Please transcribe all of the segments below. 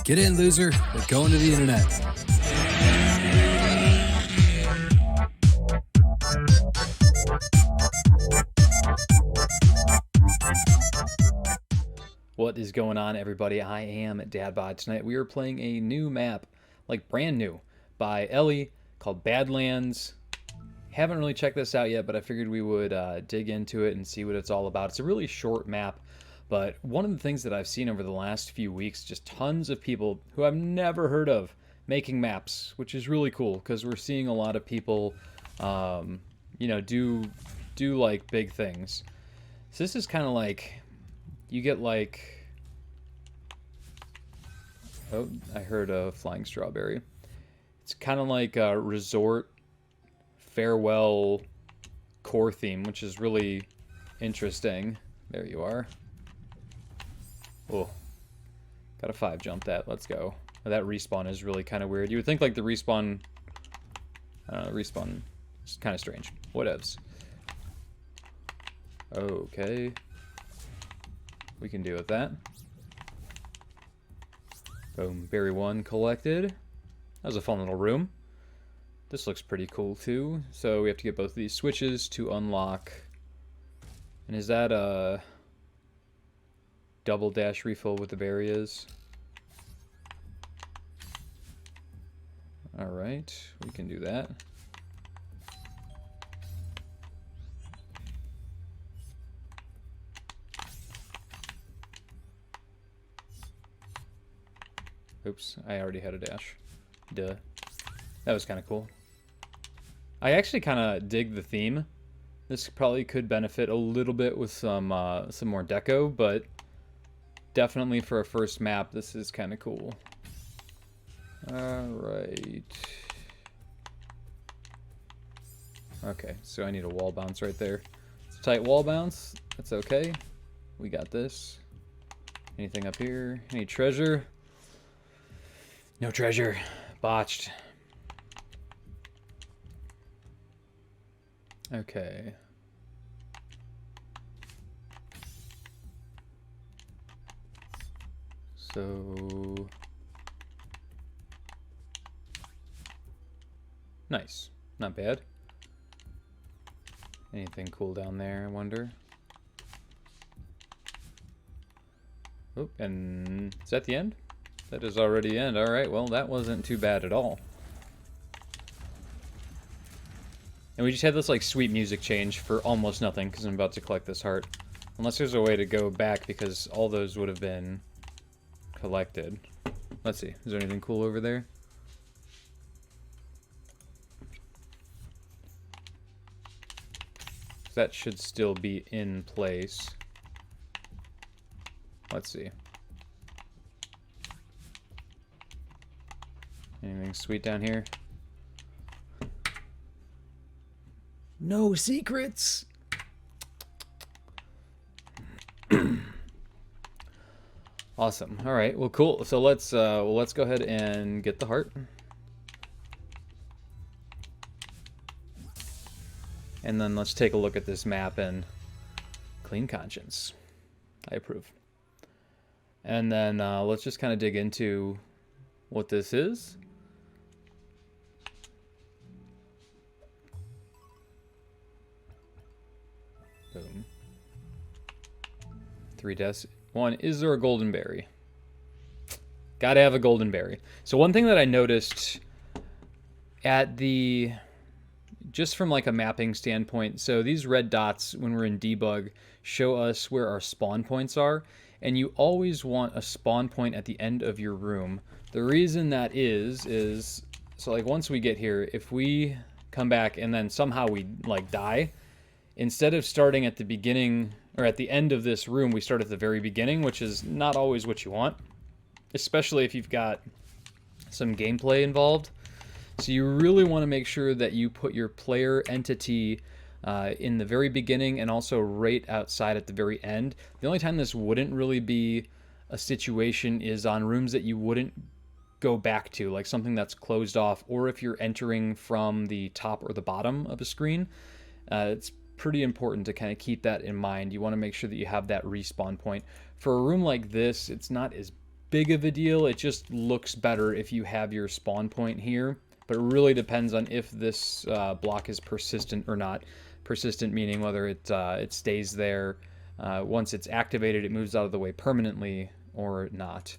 Get in, loser. We're going to the internet. What is going on, everybody? I am Dadbod. Tonight we are playing a new map, like brand new, by Elly, called Badlands. Haven't really checked this out yet, but I figured we would dig into it and see what it's all about. It's a really short map, but one of the things that I've seen over the last few weeks, just tons of people who I've never heard of making maps, which is really cool because we're seeing a lot of people, do like big things. So this is kind of like, you get like, oh, I heard a flying strawberry. It's kind of like a resort farewell core theme, which is really interesting. There you are. Oh, got a 5 jump that. Let's go. That respawn is really kind of weird. You would think like the respawn, I don't know, the respawn is kind of strange. Whatevs. Okay. We can deal with that. Boom. Berry 1 collected. That was a fun little room. This looks pretty cool too. So we have to get both of these switches to unlock. And is that a double dash refill with the berry is? Alright, we can do that. Oops, I already had a dash. Duh. That was kind of cool. I actually kind of dig the theme. This probably could benefit a little bit with some more deco, but definitely for a first map, this is kind of cool. Alright. Okay, so I need a wall bounce right there. It's a tight wall bounce. That's okay. We got this. Anything up here? Any treasure? No treasure. Botched. Okay. So... nice. Not bad. Anything cool down there, I wonder? Oh, and is that the end? That is already the end. Alright, well, that wasn't too bad at all. And we just had this, like, sweet music change for almost nothing, because I'm about to collect this heart. Unless there's a way to go back, because all those would have been collected. Let's see. Is there anything cool over there? That should still be in place. Let's see. Anything sweet down here? No secrets. Awesome. All right. Well, cool. So let's go ahead and get the heart. And then let's take a look at this map and clean conscience. I approve. And then let's just kind of dig into what this is. Boom. 3 deaths. 1, is there a golden berry? Gotta have a golden berry. So one thing that I noticed at the... just from like a mapping standpoint, so these red dots when we're in debug show us where our spawn points are, and you always want a spawn point at the end of your room. The reason that is so like once we get here, if we come back and then somehow we like die, instead of starting at the beginning or at the end of this room, we start at the very beginning, which is not always what you want, especially if you've got some gameplay involved. So you really want to make sure that you put your player entity in the very beginning and also right outside at the very end. The only time this wouldn't really be a situation is on rooms that you wouldn't go back to, like something that's closed off, or if you're entering from the top or the bottom of a screen. It's pretty important to kind of keep that in mind. You want to make sure that you have that respawn point. For a room like this, it's not as big of a deal. It just looks better if you have your spawn point here. But it really depends on if this block is persistent or not. Persistent meaning whether it stays there. Once it's activated, it moves out of the way permanently or not.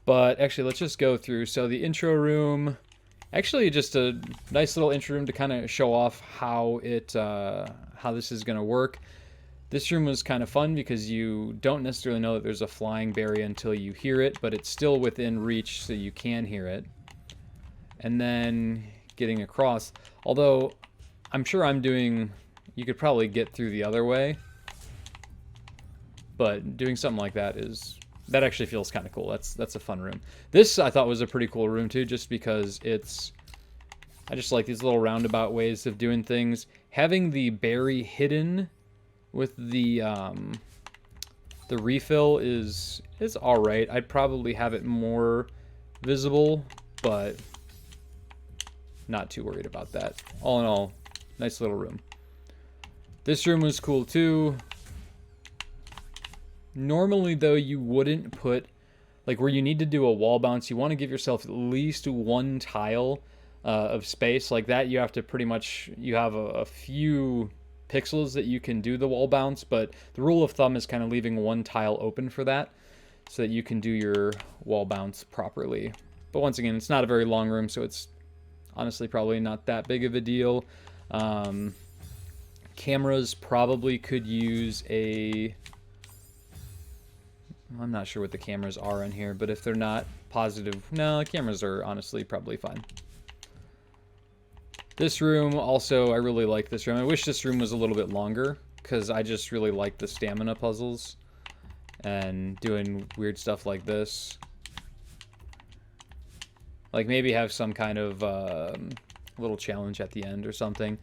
But actually, let's just go through. So the intro room, actually just a nice little intro room to kind of show off how this is going to work. This room was kind of fun because you don't necessarily know that there's a flying berry until you hear it, but it's still within reach so you can hear it. And then getting across, although I'm sure you could probably get through the other way, but doing something like that that actually feels kind of cool. That's a fun room. This I thought was a pretty cool room too, just because I just like these little roundabout ways of doing things. Having the berry hidden with the refill is all right. I'd probably have it more visible, but not too worried about that. All in all, nice little room. This room was cool too. Normally though, you wouldn't put, like where you need to do a wall bounce, you want to give yourself at least one tile of space. Like that, you have to pretty much, you have a few pixels that you can do the wall bounce, but the rule of thumb is kind of leaving one tile open for that so that you can do your wall bounce properly. But once again, it's not a very long room, so it's honestly probably not that big of a deal. Cameras probably could use I'm not sure what the cameras are in here, but if they're not positive, no, cameras are honestly probably fine. This room also, I really like this room. I wish this room was a little bit longer because I just really like the stamina puzzles and doing weird stuff like this. Like maybe have some kind of little challenge at the end or something.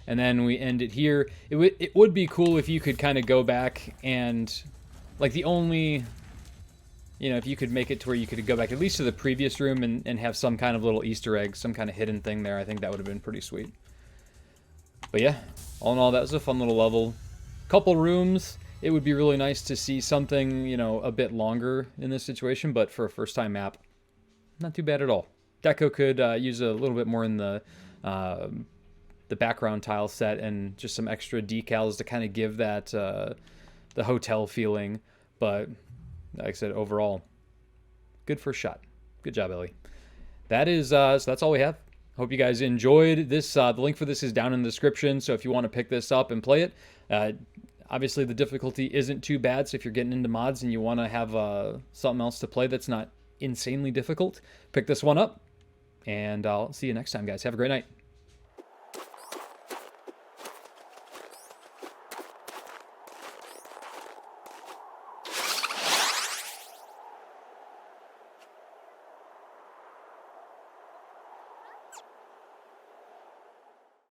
And then we end it here. It would be cool if you could kind of go back and, like the only, if you could make it to where you could go back at least to the previous room and have some kind of little Easter egg, some kind of hidden thing there. I think that would have been pretty sweet. But yeah, all in all, that was a fun little level. Couple rooms. It would be really nice to see something, a bit longer in this situation, but for a first-time map, not too bad at all. Deco could use a little bit more in the background tile set and just some extra decals to kind of give that the hotel feeling. But like I said, overall, good first shot. Good job, Elly. That is so that's all we have. Hope you guys enjoyed this. The link for this is down in the description, so if you want to pick this up and play it, obviously the difficulty isn't too bad, so if you're getting into mods and you want to have something else to play that's not insanely difficult, pick this one up, and I'll see you next time, guys. Have a great night.